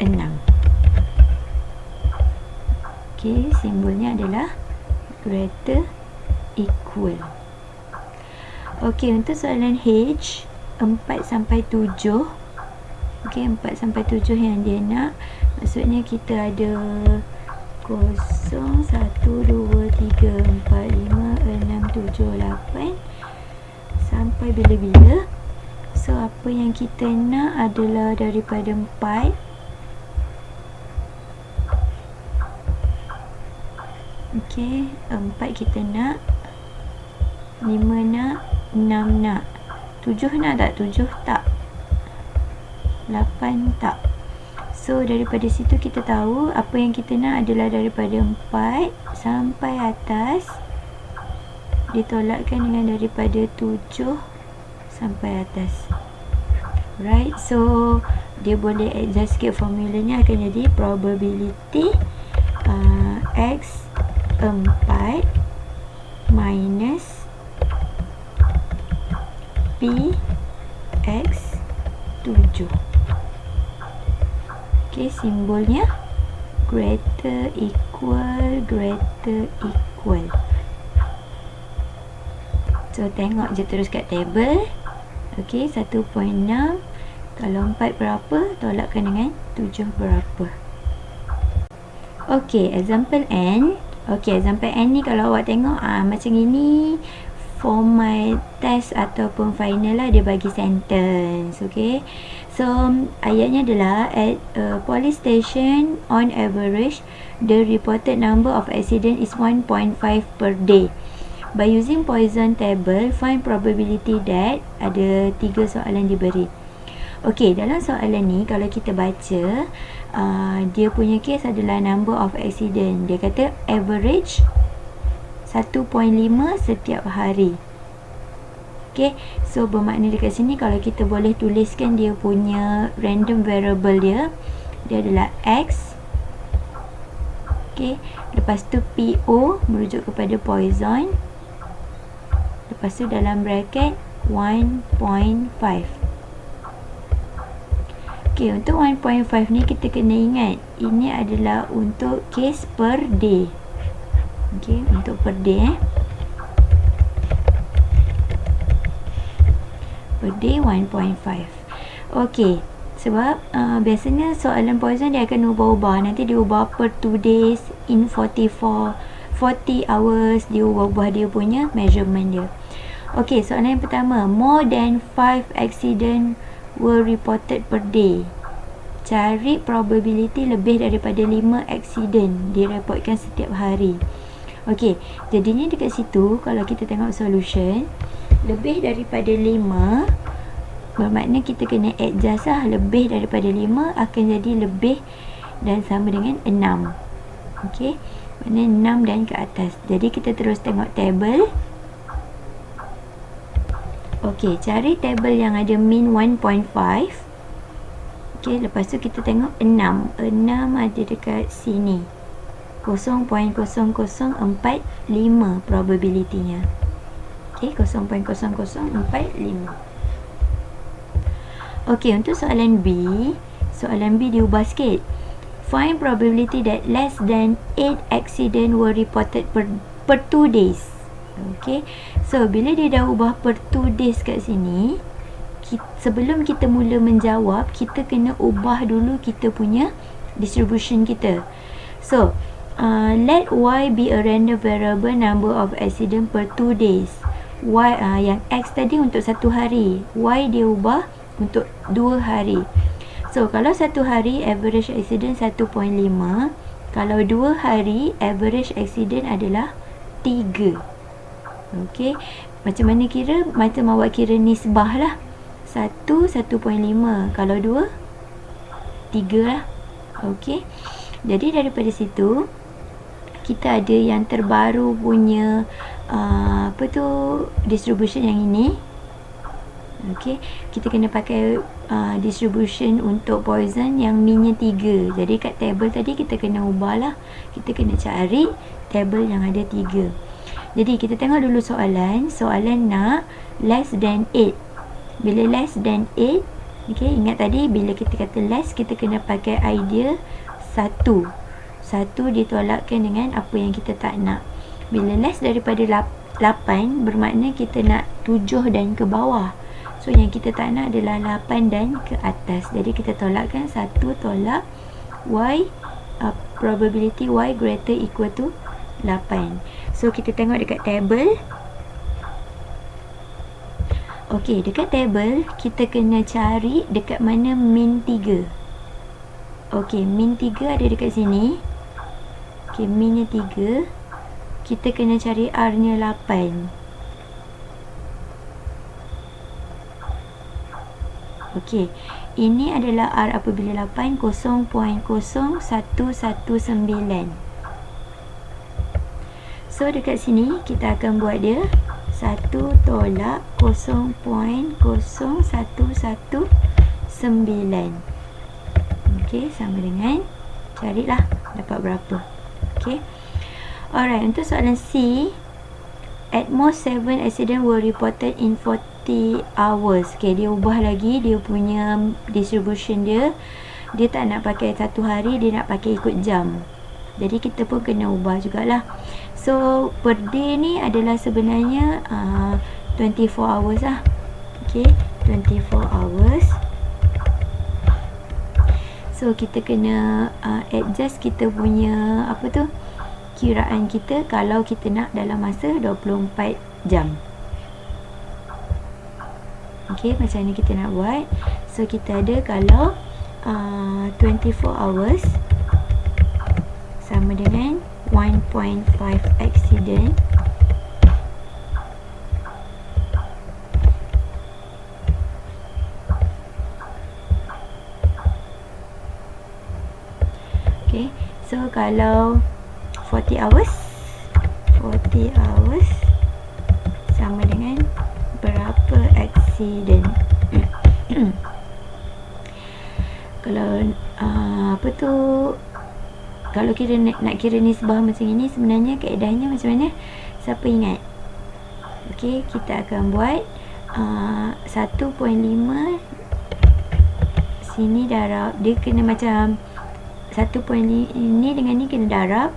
6. Okey, simbolnya adalah greater equal. Okey, untuk soalan H 4 sampai 7. Okey, 4 sampai 7 yang dia nak. Maksudnya kita ada 0, 1, 2, 3, 4, 5, 6, 7, 8 sampai bila-bila. So, apa yang kita nak adalah daripada 4 okey, 4 kita nak, 5 nak, 6 nak, 7 nak tak? 7 tak, 8 tak. So daripada situ kita tahu apa yang kita nak adalah daripada 4 sampai atas ditolakkan dengan daripada 7 sampai atas. Right, so dia boleh adjust sikit formulanya, akan jadi probability X 4 minus P X 7. Okay, simbolnya greater equal. So tengok je terus kat table. Okay, 1.6. Kalau 4 berapa, tolakkan dengan 7 berapa. Okay, example N. Okay, example N ni kalau awak tengok macam ini format test ataupun final lah, dia bagi sentence. Okay, so ayatnya adalah at a police station on average the reported number of accident is 1.5 per day. By using Poisson table, find probability that. Ada 3 soalan diberi. Okay, dalam soalan ni kalau kita baca dia punya case adalah number of accident. Dia kata average 1.5 setiap hari. Okay, so bermakna dekat sini kalau kita boleh tuliskan dia punya random variable dia adalah X. Okay, lepas tu PO merujuk kepada Poisson. Lepas tu dalam bracket 1.5. Okay, untuk 1.5 ni kita kena ingat ini adalah untuk case per day. Okay, untuk per day per day 1.5. Okay, sebab biasanya soalan Poisson dia akan ubah-ubah. Nanti dia ubah per 2 days in 40 hours. Dia ubah-ubah dia punya measurement dia. Okay, soalan yang pertama, more than 5 accident were reported per day. Cari probability lebih daripada 5 accident direportkan setiap hari. Okey, jadinya dekat situ kalau kita tengok solution, lebih daripada 5 bermakna kita kena adjust lah. Lebih daripada 5 akan jadi lebih dan sama dengan 6. Okey, maknanya 6 dan ke atas. Jadi kita terus tengok table. Okey, cari table yang ada mean 1.5. Okey, lepas tu kita tengok 6. 6 ada dekat sini. 0.0045 probability-nya. Okey, 0.0045. Okey, untuk soalan B. Soalan B diubah sikit. Find probability that less than 8 accident were reported per 2 days. Okey, so bila dia dah ubah per 2 days kat sini, sebelum kita mula menjawab, kita kena ubah dulu kita punya distribution kita. So let Y be a random variable number of accident per 2 days. Y yang X tadi untuk 1 hari, Y dia ubah untuk 2 hari. So kalau 1 hari average accident 1.5, Kalau 2 hari, average accident adalah 3. Okey, macam mana kira? Macam awak kira nisbah lah. 1, 1.5. Kalau 2, 3 lah. Okey, jadi daripada situ kita ada yang terbaru punya distribution yang ini. Okey, kita kena pakai distribution untuk poison yang minnya 3. Jadi kat table tadi kita kena ubah lah. Kita kena cari table yang ada 3. Jadi kita tengok dulu soalan. Soalan nak less than 8. Bila less than 8, okey, ingat tadi bila kita kata less, kita kena pakai idea 1 ditolakkan dengan apa yang kita tak nak. Bila less daripada 8, bermakna kita nak 7 dan ke bawah. So yang kita tak nak adalah 8 dan ke atas. Jadi kita tolakkan 1 tolak y, probability y greater equal to 8. So kita tengok dekat table. Okey, dekat table kita kena cari dekat mana min 3. Okey, min 3 ada dekat sini. Okey, minnya 3. Kita kena cari R nya 8. Okey, ini adalah R apabila 8 0.0119. So dekat sini kita akan buat dia 1 tolak 0.0119. Okey, sama dengan, carilah dapat berapa. Okey, alright, untuk soalan C, at most 7 accident were reported in 40 hours. Okay, dia ubah lagi dia punya distribution dia. Dia tak nak pakai 1 hari, dia nak pakai ikut jam. Jadi kita pun kena ubah jugalah. So per day ni adalah sebenarnya 24 hours lah. Okay, 24 hours. So kita kena adjust kita punya kiraan kita kalau kita nak dalam masa 24 jam. Okey, macam ni kita nak buat. So kita ada kalau 24 hours sama dengan 1.5 accident okey. So kalau 40 hours sama dengan berapa accident. Kalau kalau kira nak kira nisbah macam ini, sebenarnya kaedahnya macam mana? Siapa ingat? Okey, kita akan buat 1.5 sini darab, dia kena macam 1.5 ini dengan ni kena darab,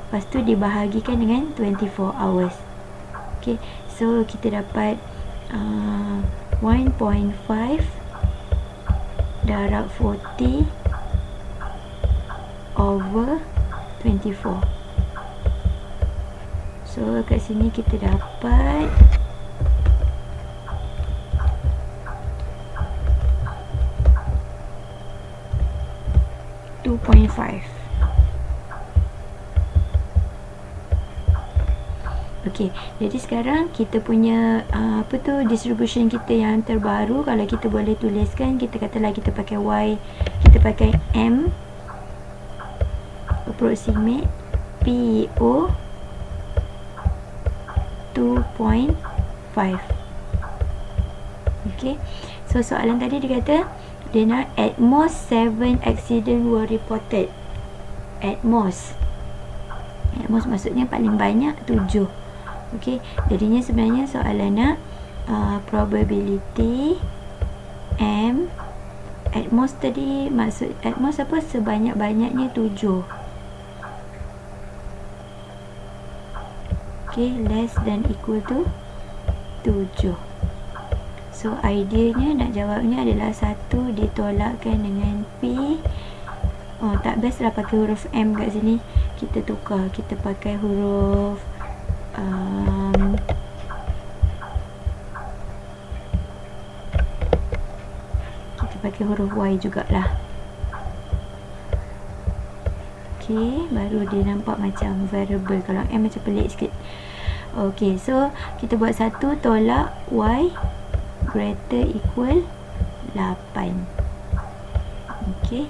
lepas tu dibahagikan dengan 24 hours. Okey, so kita dapat 1.5 darab 40 over 24. So kat sini kita dapat 2.5. Okey, jadi sekarang kita punya distribution kita yang terbaru, kalau kita boleh tuliskan, kita katalah kita pakai Y, kita pakai M approximate PO 2.5. Okey, so soalan tadi dia kata dia nak at most 7 accident were reported. At most maksudnya paling banyak 7. Okey, jadinya sebenarnya soalan nak probability M. At most tadi maksud at most apa? Sebanyak-banyaknya 7. Okey, less than equal to 7. So ideanya nak jawabnya adalah 1 ditolakkan dengan P. Oh, tak best lah pakai huruf M kat sini. Kita tukar, kita pakai huruf kita pakai huruf Y jugalah. Ok, Okey, baru dia nampak macam variable. Kalau M macam pelik sikit. Okey, so kita buat 1 tolak Y greater equal 8. Okey,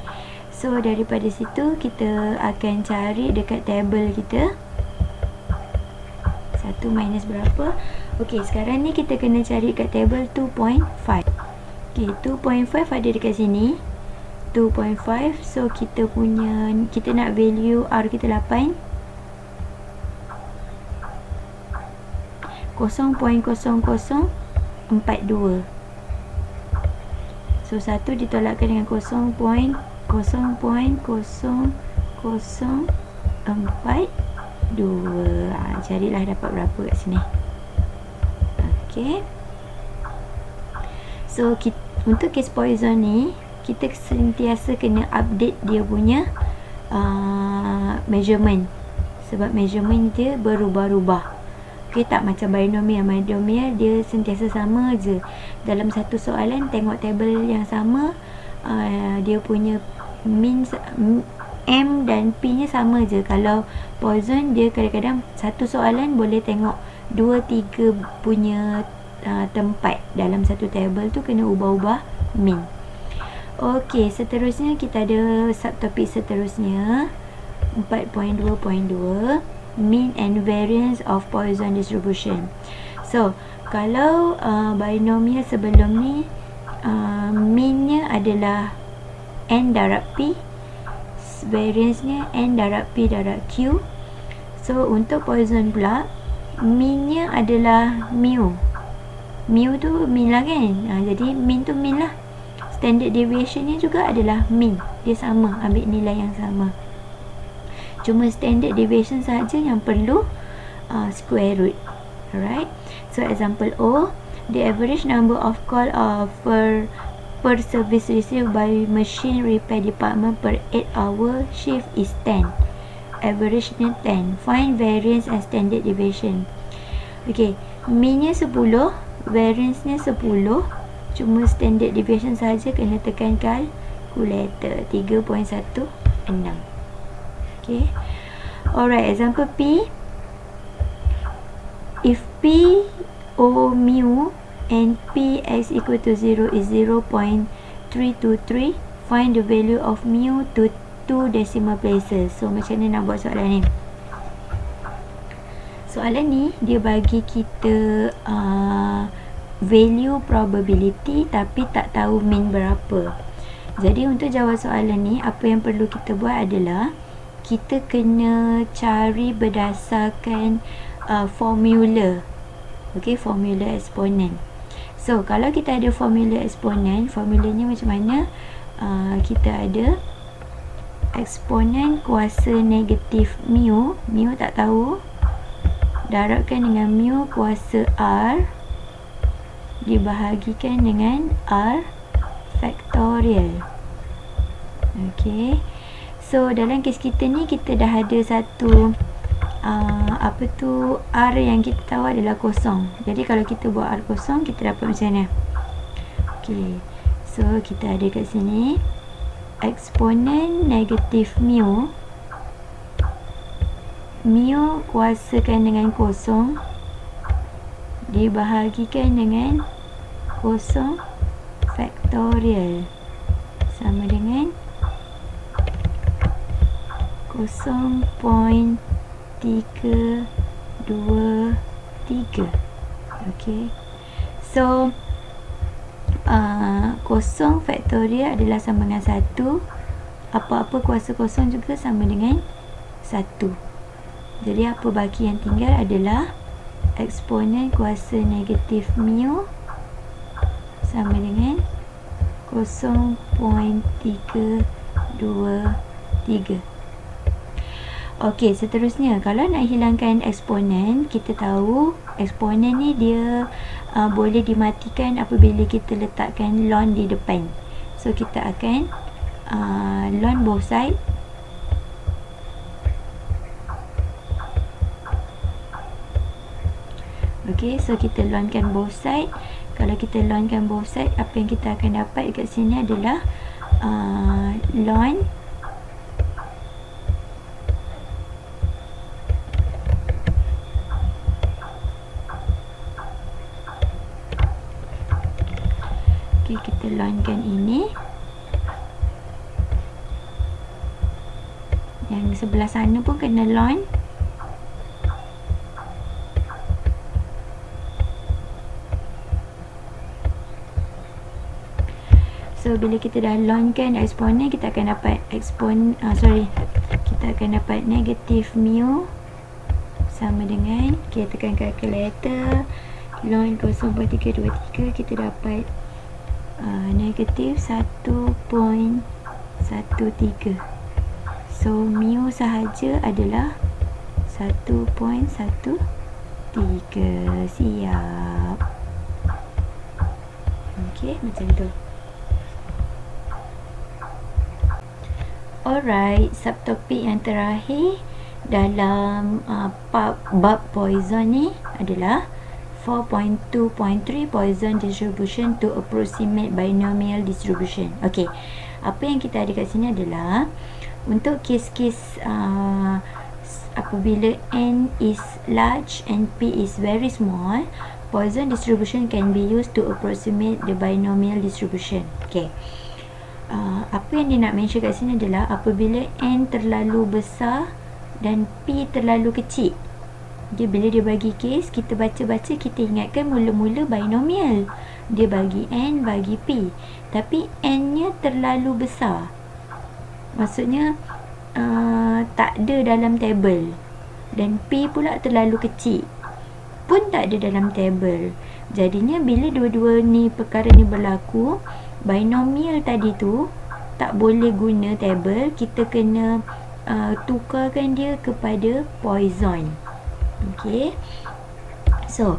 so daripada situ kita akan cari dekat table kita 1 minus berapa. Okey, sekarang ni kita kena cari kat table 2.5. Okey, 2.5 ada dekat sini 2.5. So kita nak value R kita 8, 0.0042. So 1 ditolakkan dengan 0.0042. Carilah dapat berapa kat sini. Okey, so untuk case Poisson ni kita sentiasa kena update dia punya measurement, sebab measurement dia berubah-ubah. Okey, tak macam binomial. Binomial dia sentiasa sama je. Dalam satu soalan tengok table yang sama, dia punya mean M dan P nya sama je. Kalau Poisson dia kadang-kadang satu soalan boleh tengok 2-3 punya tempat dalam satu table tu, kena ubah-ubah mean. Okey, seterusnya kita ada subtopik seterusnya 4.2.2 mean and variance of Poisson distribution. So kalau binomial sebelum ni mean nya adalah N darab P, variance nya N darab P darab Q. So untuk Poisson pula mean nya adalah mu. Mu tu mean lah kan, jadi mean tu mean lah. Standard deviation nya juga adalah mean, dia sama, ambil nilai yang sama. Cuma standard deviation sahaja yang perlu square root. Alright, so example O, the average number of call per service received by machine repair department per 8-hour shift is 10. Average nya 10. Find variance and standard deviation. Okay, mean nya 10, variance nya 10, cuma standard deviation sahaja kena tekan calculator 3.16. Okay, alright, example P. If P O mu and P x equal to 0 is 0.323, find the value of mu to 2 decimal places. So macam mana nak buat soalan ni? Soalan ni dia bagi kita value probability tapi tak tahu mean berapa. Jadi untuk jawab soalan ni, apa yang perlu kita buat adalah kita kena cari berdasarkan formula. Okey, formula eksponen. So kalau kita ada formula eksponen, formulanya macam mana? Kita ada eksponen kuasa negatif mu, mu tak tahu, darabkan dengan mu kuasa R dibahagikan dengan R factorial. Okey, so dalam kes kita ni kita dah ada satu R yang kita tahu adalah kosong. Jadi kalau kita buat R kosong, kita dapat macam mana? Okey, so kita ada kat sini eksponen negatif mu, mu kuasakan dengan kosong dibahagikan dengan kosong factorial sama dengan 0.323. Okey, so kosong factorial adalah sama dengan 1. Apa-apa kuasa kosong juga sama dengan 1. Jadi apa baki yang tinggal adalah eksponen kuasa negatif mu sama dengan 0.323. Okey, seterusnya kalau nak hilangkan eksponen, kita tahu eksponen ni dia boleh dimatikan apabila kita letakkan ln di depan. So kita akan ln both side. Okey, so kita lonkan both side. Kalau kita lonkan both side, apa yang kita akan dapat dekat sini adalah ln Okey, kita launkan ini. Yang sebelah sana pun kena launch. So bila kita dah launchkan exponent, kita akan dapat kita akan dapat negatif mu sama dengan, kita tekan calculator, launch 0.323, kita dapat negatif 1.13. So mu sahaja adalah 1.13. Siap. Okey, macam tu. Alright, subtopik yang terakhir dalam bab Poisson ni adalah 4.2.3 Poisson distribution to approximate binomial distribution. Okey, apa yang kita ada kat sini adalah untuk kes-kes apabila n is large and p is very small, Poisson distribution can be used to approximate the binomial distribution. Okey. Apa yang dia nak mention kat sini adalah apabila n terlalu besar dan p terlalu kecil. Bila dia bagi kes, kita baca-baca, kita ingatkan mula-mula binomial. Dia bagi n, bagi p. Tapi n nya terlalu besar. Maksudnya tak ada dalam table. Dan p pula terlalu kecil, pun tak ada dalam table. Jadinya bila dua-dua ni perkara ni berlaku, binomial tadi tu tak boleh guna table. Kita kena tukarkan dia kepada Poisson. Okay. So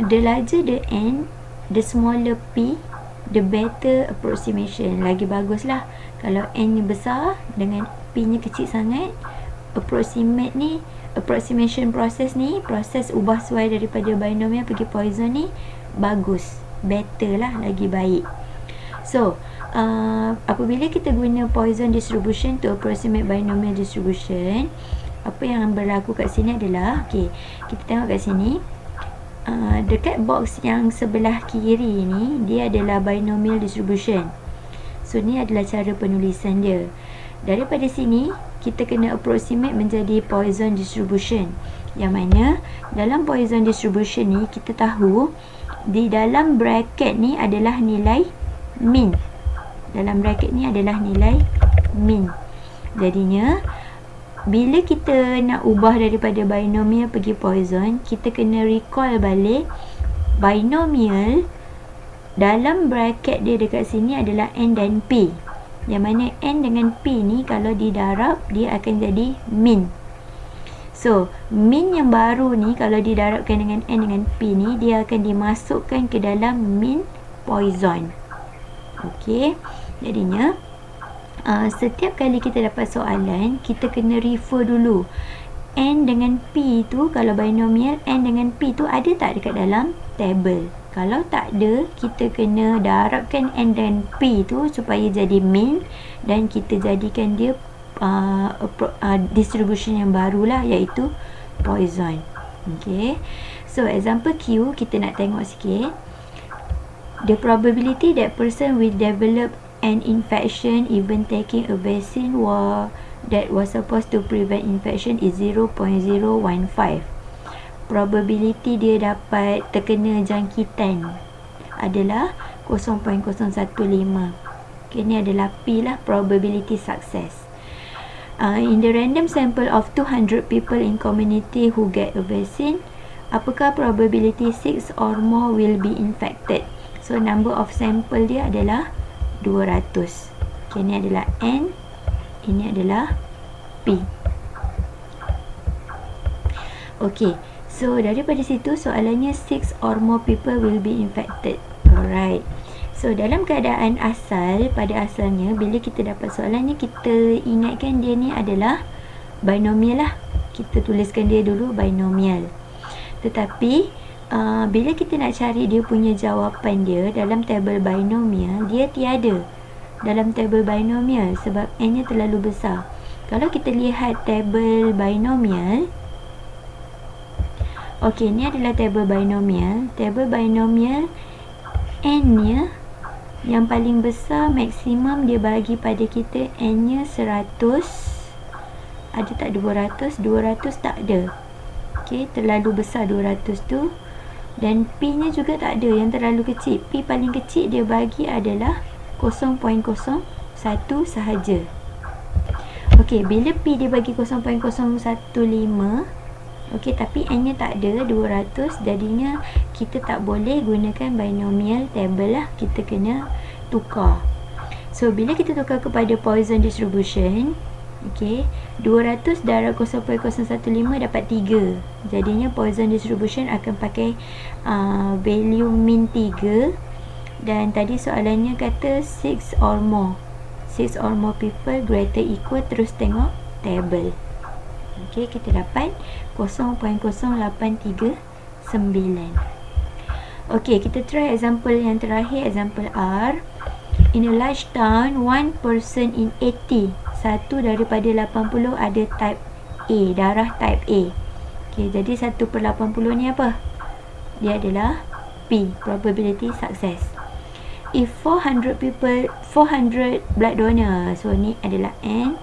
the larger the n, the smaller p, the better approximation. Lagi bagus lah kalau n ni besar dengan p nya kecil sangat. Approximation proses ni, proses ubah suai daripada binomial pergi Poisson ni bagus, better lah, lagi baik. So apabila kita guna Poisson distribution to approximate binomial distribution, apa yang berlaku kat sini adalah, okey, kita tengok kat sini, dekat box yang sebelah kiri ni, dia adalah binomial distribution. So ni adalah cara penulisan dia. Daripada sini kita kena approximate menjadi Poisson distribution, yang mana dalam Poisson distribution ni kita tahu di dalam bracket ni adalah nilai min. Dalam bracket ni adalah nilai min. Jadinya bila kita nak ubah daripada binomial pergi Poisson, kita kena recall balik binomial dalam bracket dia dekat sini adalah n dan p. Yang mana n dengan p ni kalau didarab, dia akan jadi min. So min yang baru ni kalau didarabkan dengan n dengan p ni, dia akan dimasukkan ke dalam min Poisson. Okey, jadinya setiap kali kita dapat soalan, kita kena refer dulu n dengan p tu, kalau binomial n dengan p tu ada tak dekat dalam table. Kalau tak ada, kita kena darabkan n dan p tu supaya jadi min, dan kita jadikan dia distribution yang barulah, iaitu Poisson. Okay. So example Q, kita nak tengok sikit. The probability that person will develop an infection even taking a vaccine that was supposed to prevent infection is 0.015. Probability dia dapat terkena jangkitan adalah 0.015. Okay, ni adalah P lah, probability success. In the random sample of 200 people in community who get a vaccine, apakah probability 6 or more will be infected? So number of sample dia adalah 200. Okay, ni adalah N, ini adalah P. Okay, so daripada situ soalannya 6 or more people will be infected. Alright. So dalam keadaan asal, pada asalnya bila kita dapat soalannya, kita ingatkan dia ni adalah binomial lah. Kita tuliskan dia dulu binomial. Tetapi bila kita nak cari dia punya jawapan dia dalam tabel binomial, dia tiada dalam tabel binomial sebab n nya terlalu besar. Kalau kita lihat tabel binomial, okey, ni adalah tabel binomial. Tabel binomial n nya Yang paling besar maksimum dia bagi pada kita N nya 100. Ada tak 200? 200 tak ada. Okey, terlalu besar 200 tu. Dan P nya juga tak ada, yang terlalu kecil. P paling kecil dia bagi adalah 0.01 sahaja. Okey, bila P dia bagi 0.015, okey, tapi N nya tak ada 200, jadinya kita tak boleh gunakan binomial table lah, kita kena tukar. So bila kita tukar kepada Poisson distribution, okey, 200 darab 0.015 dapat 3. Jadinya Poisson distribution akan pakai value min 3. Dan tadi soalannya kata 6 or more. 6 or more people greater equal, terus tengok table. Okey, kita dapat 0.0839. Okey, kita try example yang terakhir, example R. In a large town, one person in 80, satu daripada 80 ada type A, darah type A. Okey, jadi 1/80 ni apa? Dia adalah P, probability success. If 400 blood donor, so ni adalah N,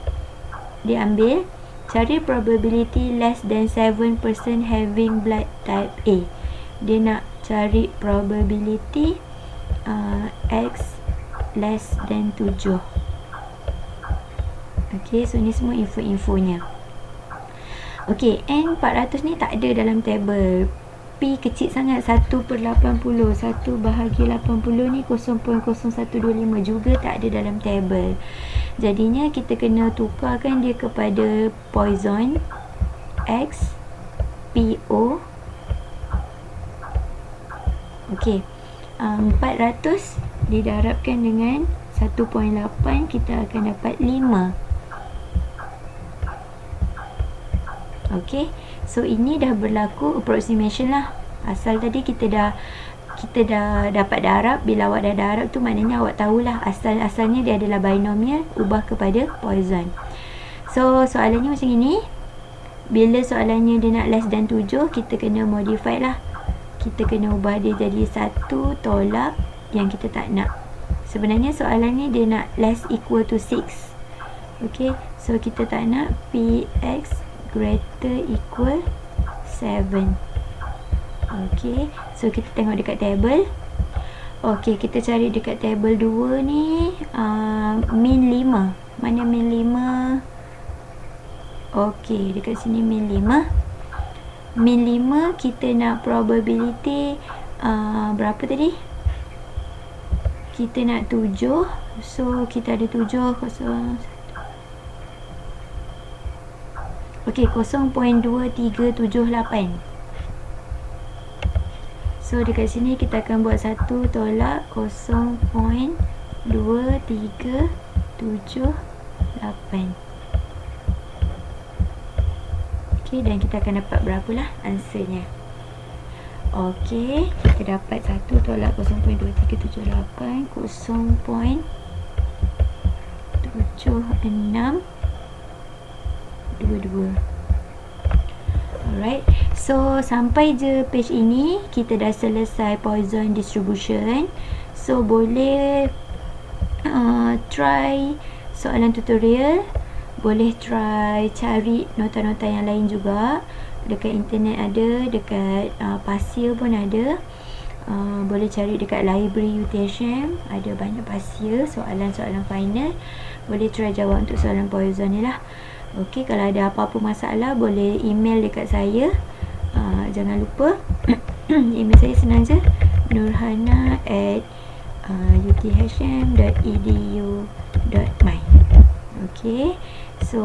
dia ambil, cari probability less than 7% having blood type A. Dia nak cari probability X less than 7. Okey, so ni semua info-infonya. Okey, N 400 ni tak ada dalam table. P kecil sangat, 1/80. 1 bahagi 80 ni 0.0125 juga tak ada dalam table. Jadinya kita kena tukarkan dia kepada Poisson X PO. Okey, 400 didarabkan dengan 1.8, kita akan dapat 5. Okey, so ini dah berlaku approximation lah. Asal tadi kita dah dapat darab. Bila awak dah darab tu maknanya awak tahulah asal-asalnya dia adalah binomial, ubah kepada Poisson. So soalannya macam ini. Bila soalannya dia nak less than 7, kita kena modify lah. Kita kena ubah dia jadi 1 tolak yang kita tak nak. Sebenarnya soalannya dia nak less equal to 6. Okey, so kita tak nak Px greater equal 7. Okey, so kita tengok dekat table. Okey, kita cari dekat table 2 ni min 5. Mana min 5? Okey, dekat sini min 5. Min 5 kita nak probability berapa tadi? Kita nak 7. So kita ada 7 kosong. Okey, 0.2378. So dekat sini kita akan buat 1 tolak 0.2378. Okey, dan kita akan dapat berapalah answernya. Okey, kita dapat 1 tolak 0.2378, 0.7622. Alright, so sampai je page ini kita dah selesai Poisson distribution. So boleh try soalan tutorial, boleh try cari nota-nota yang lain juga. Dekat internet ada, dekat Pasir pun ada. Boleh cari dekat library UTHM, ada banyak Pasir soalan-soalan final. Boleh try jawab untuk soalan Poisson ni lah. Okey, kalau ada apa-apa masalah boleh email dekat saya. Jangan lupa email saya senang je, nurhana@uthm.edu.my. Okey, so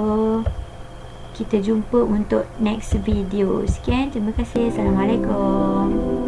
kita jumpa untuk next video. Sekian, terima kasih. Assalamualaikum.